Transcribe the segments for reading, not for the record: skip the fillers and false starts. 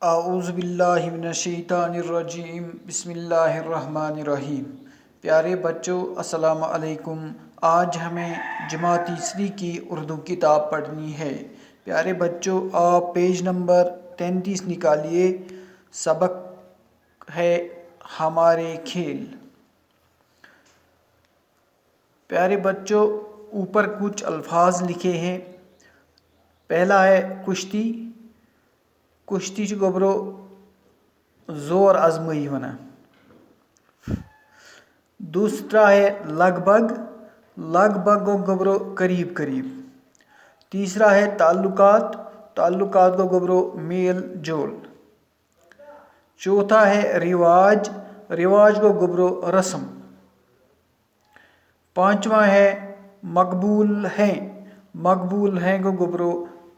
आऊज़ु बिल्लाहि मिनश्शैतानिर्रजीम बिस्मिल्लाहिर्रहमानिर्रहीम। प्यारे बच्चों, अस्सलामु अलैकुम। आज हमें जमात तीसरी की उर्दू किताब पढ़नी है। प्यारे बच्चों, आप पेज नंबर 33 निकालिए। सबक है हमारे खेल। प्यारे बच्चों, ऊपर कुछ अल्फाज लिखे हैं। पहला है कुश्ती। कुश्ती च गोबरो जोर आजमाई वना। दूसरा है लगभग। लगभग गो गोबरो करीब करीब। तीसरा है ताल्लुकात। ताल्लुकात को गोबरो मेल जोल। चौथा है रिवाज। रिवाज को गोबरो रस्म। पांचवा है मकबूल हैं। मकबूल हैं को गोबरो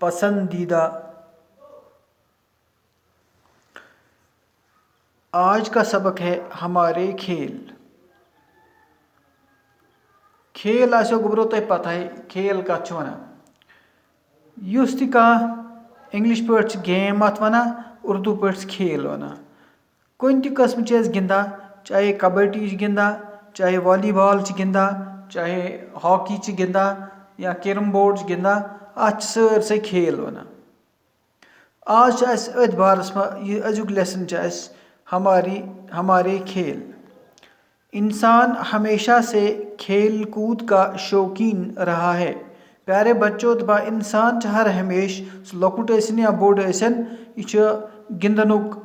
पसंदीदा। आज का सबक है हमारे खेल। खेल आसो गोबरो तो पता है खेल का वना युस इंग्लिश पे गेम अत वना उर्दू पे खेल वना। कुन ति कस्म गिंदा, चाहे कबड्डी गिंदा, चाहे वॉलीबॉल गिंदा, चाहे हॉकी गिंदा या कैरम बोर्ड गिंदा, अत सरसे खेल वना। आज अथ बारस में अजुक लेसन हमारे खेल। इंसान हमेशा से खेल कूद का शौकीन रहा है। प्यारे बच्चों, दपा इंसान हर हमेश लकुट या बोड़ यह गिंदनुक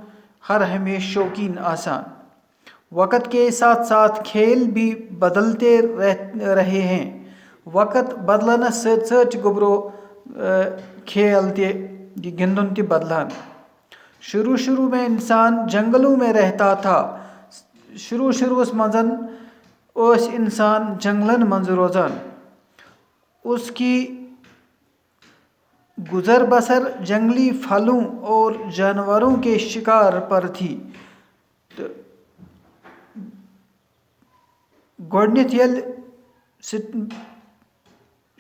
हर हमेश शौकीन आसान। वक़्त के साथ साथ खेल भी बदलते रहे हैं। वक़्त बदलन सत गोबरो खेल ते गिंदन ते बदलान। शुरू में इंसान जंगलों में रहता था। शुरू मजन इंसान जंगलन मंज रोजान। उसकी गुजर बसर जंगली फलों और जानवरों के शिकार पर थी। गोडनिथ यल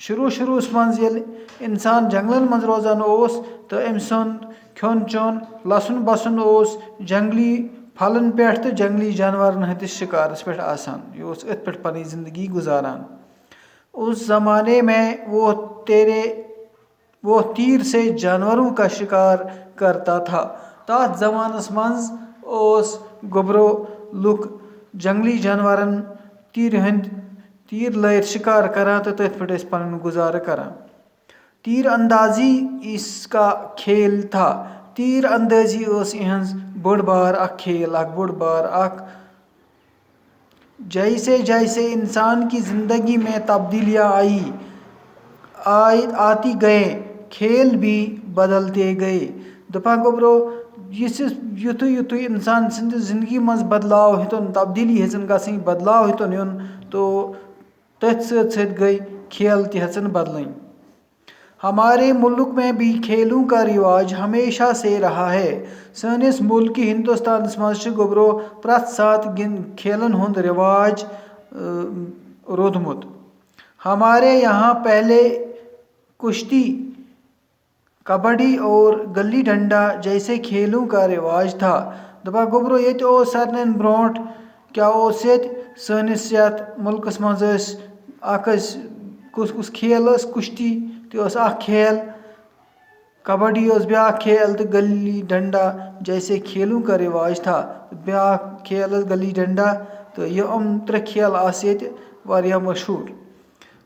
शुरू मज इंसान जंगलन मज रोजान तो अम सुंद खोन चोन लसन बसन जंगली फलन पे तो जंगली जानवरन हंदिस शिकारस पे आसान। यह अथ पे पनी जिंदगी गुजारान। उस जमाने में वो तीर से जानवरों का शिकार करता था। तथ जमानस मज गोबरो लुक जंगली जानवरन तीर लैर शिकार करा तो तथ पे पन गुजार करा। तीर अंदाजी इसका खेल था। तीर अंदाजी इहंज बड़ बार खेल बड़ बार जैसे जैसे इंसान की जिंदगी में तब्दीलियां आती गए, खेल भी बदलते गए। दपा गोबरो युतु युतु इंसान सिंध जिंदगी मज बदलाव हेतुन तब्दीली हेचन गई, बदलाव हेतुन युन, तो तथ सत गई खेल तहचन बदलन। हमारे मुल्क में भी खेलों का रिवाज हमेशा से रहा है। सनिस मुल्क हिंदुस्तान मज गोबरो प्रथ साथ खेलन हुंद रिवाज रोधमुत। हमारे यहाँ पहले कुश्ती, कबड्डी और गिल्ली डंडा जैसे खेलों का रिवाज था। दपा गोबरो ये सरन ब्रोट क्या सनिस मुल्कस मज कुस खेल कुश्ती तो खेल, कबड्डी ब्या खेल तो गिल्ली डंडा जैसे खेलों का रिवाज था। ब्या खेल गिल्ली डंडा तो यह त्रे खेल वारिया मशहूर।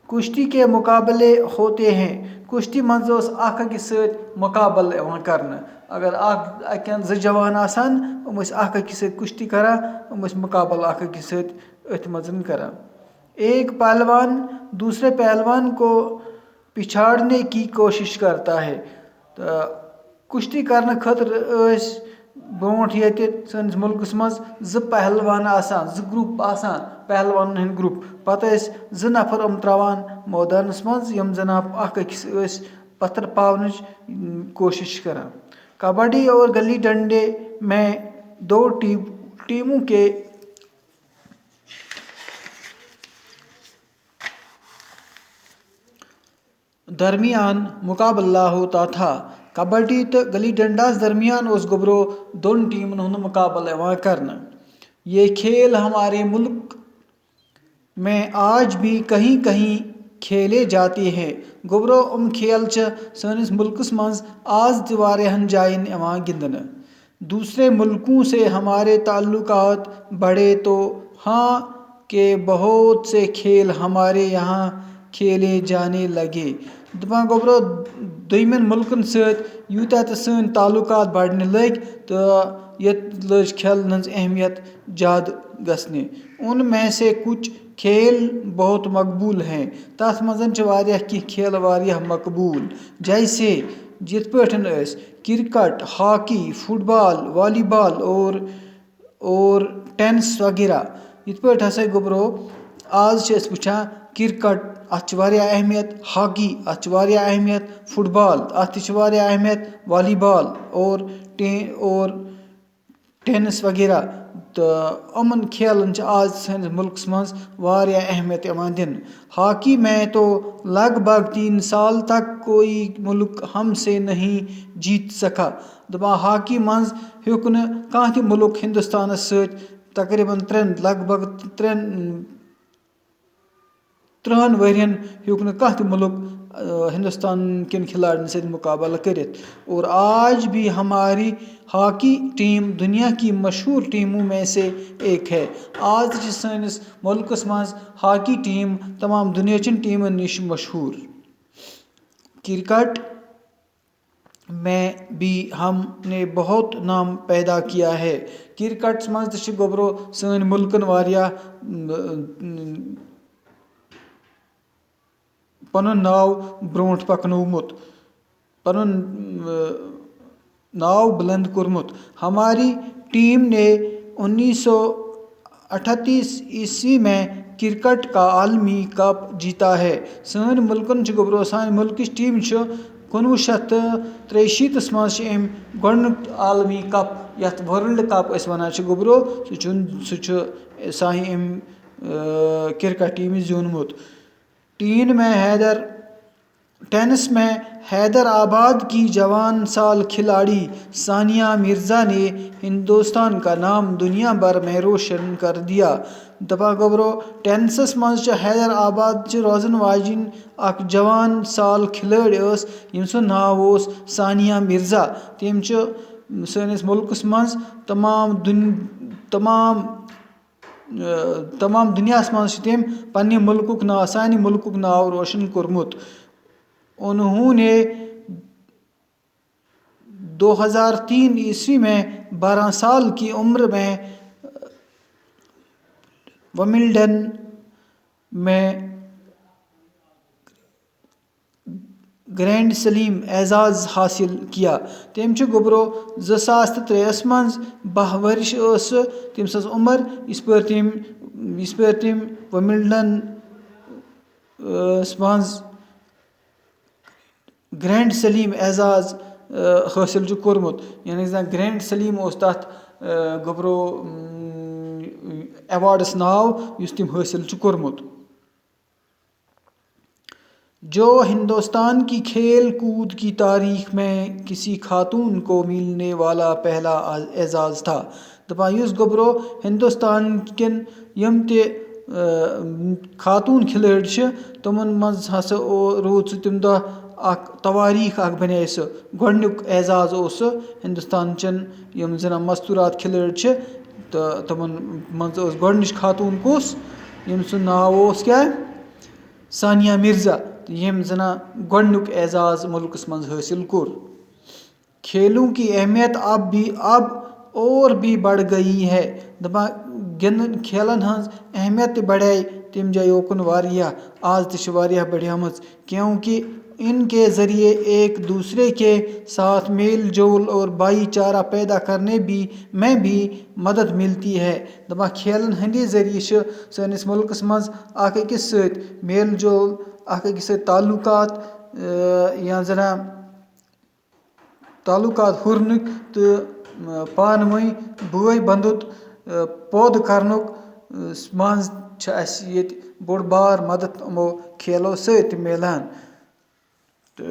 कुश्ती के मुकाबले होते हैं। कुश्ती मज अकिस मुकाबल कर। अगर अकन ज जवान आसान अकिस कुश्ती करा, मुकाबल अकिस अथ मजन करा। एक पहलवान दूसरे पहलवान को पिछाड़ने की कोशिश करता है। तो कुश्ती करने खतर ब्रोट ये सनिस मुल्कस मज ज पहलवान आसान, ज ग्रुप आसान, पहलवान हंद ग्रुप। पत ज नफर त्रावान मैदानस मज यम जना अकिस पत्थर पावन कोशिश करा। कबड्डी और गिल्ली डंडे में दो टीमों के दरमियान मुकाबला होता था। कबड्डी तो गली डंडास दरमियान उस गोबरो दोन टीमन हुंद मुकाबला यवान करना। ये खेल हमारे मुल्क में आज भी कहीं कहीं खेले जाते हैं। गोबरो खेल सनिस मुल्कस मज आज ति वारियाहन जायन यवान गिंदन। दूसरे मुल्कों से हमारे ताल्लुकात बढ़े तो हाँ कि बहुत से खेल हमारे यहाँ खेले जाने लगे। दपान गोबरो दुयमन मुल्कन सत यूता तो सन ताल्लुकात बढ़ने लग तो यत लज खेलन हंस अहमियत ज़्यादा गसने। उनमें से कुछ खेल बहुत मकबूल हैं। तथ मजन च वारियाह की खेल वारियाह मकबूल जैसे जित पठन क्रिकेट, हॉकी, फुटबॉल, वॉलीबॉल और टेनिस वगैरह। इत पठ हसा गोबरो आज वुचान क्रिकेट अत वारियाह अहमियत, हॉकी अत वारियाह अहमियत, फुटबॉल अत वारियाह अहमियत, वॉलीबॉल और टेनिस वगैरह। तो अमन खेलन आज सानिस मुल्कस मज वारियाह अहमियत यवान दिन। हॉकी में तो लगभग 3 साल तक कोई मुल्क हमसे नहीं जीत सका। दपान हॉकी मज हेक न कहाँ ति मुल्क हिंदुस्तानस सत तकरीबन लगभग 3 वरियन हेक न कहाँ ति मुल्क हिंदुस्तान किन खिलाड़ियों से मुकाबला करित। और आज भी हमारी हॉकी टीम दुनिया की मशहूर टीमों में से एक है। आज सानिस मुल्कस मज हॉकी टीम तमाम दुनिया चन टीमन निश मशहूर। क्रिकेट में भी हमने बहुत नाम पैदा किया है। क्रिकेट मज तश गोबरो सन मुल्कन वारियाह पनुन नाव ब्रोंठ पकनोमुत, पनुन नाव बुलंद कोरमुत। हमारी टीम ने 1938 ईस्वी में क्रिकेट का आलमी कप जीता है। सन मुल्कन गोबरो सान मुल्किश टीम 1963 मज गोडनुक आलमी कप यथ वर्ल्ड कप वनान गोबरो साहि क्रिकेट टीम ज्यूनमुत। टेनिस में हैदराबाद की जवान साल खिलाड़ी सानिया मिर्ज़ा ने हिंदुस्तान का नाम दुनिया भर में रोशन कर दिया। दपा गोबरो टेनिसस मज हैदराबाद रोजन वाजिन अख जवान साल खिलाड़ी यम सुन नाव सानिया मिर्ज़ा। तम सनिस मुल्कस मज तमाम दुनियास मज तम पन्ने मुल्कुक नाव सानि मुल्कुक नाव रोशन कोरमुत। उन्होंने 2003 ईस्वी में 12 साल की उम्र में विंबलडन में ग्रैंड स्लैम एजाज हासिल किया। तम गोबरो 2003 मज 12 वर्ष तम सज उम्र इस पर तम विंबलडन मज ग्रैंड स्लैम एजाज हासिल कोरमुत। यानी ग्रैंड स्लैम तथ गोबरो एवार्डस नाव युस तम हासिल कोरमुत। जो हिंदुस्तान की खेल कूद की तारीख में किसी खातून को मिलने वाला पहला एजाज़ था। दपा युस गोबरो हिंदुस्तान किन यम ते खातून खिलाड़ी तमन मज हसा रूद तम दह तवारीख बने गोडनुक एजाज हिंदुस्तान चन यम जना मस्तूरात खिलाड़ी तो तमन मज गोडनिश खातून कुस यम सुन नाव क्या सानिया मिर्ज़ा यम जना गोडनुक एजाज मुल्कस मज हासिल कोर। खेलों की अहमियत अब और भी बढ़ गई है। दपा गिंदन खेलन हंस अहमियत बढ़े तम जाय ओकुन वारियाह आज तश वारियाह बढ़ियामज क्योंकि इनके ज़रिए एक दूसरे के साथ मेल जोल और भाईचारा पैदा करने में भी मदद मिलती है। दपा खेलन हंदे ज़रिए सनिस मुल्कस मज अख अकिस सत मेल जोल अख अकिस सत ताल्लुकात या जना ताल्लुकात हुरनुक तो पान वई बय बंधुत पौध करनुक मज बोड़ बार मदद यमो खेलों सत मिलान। तो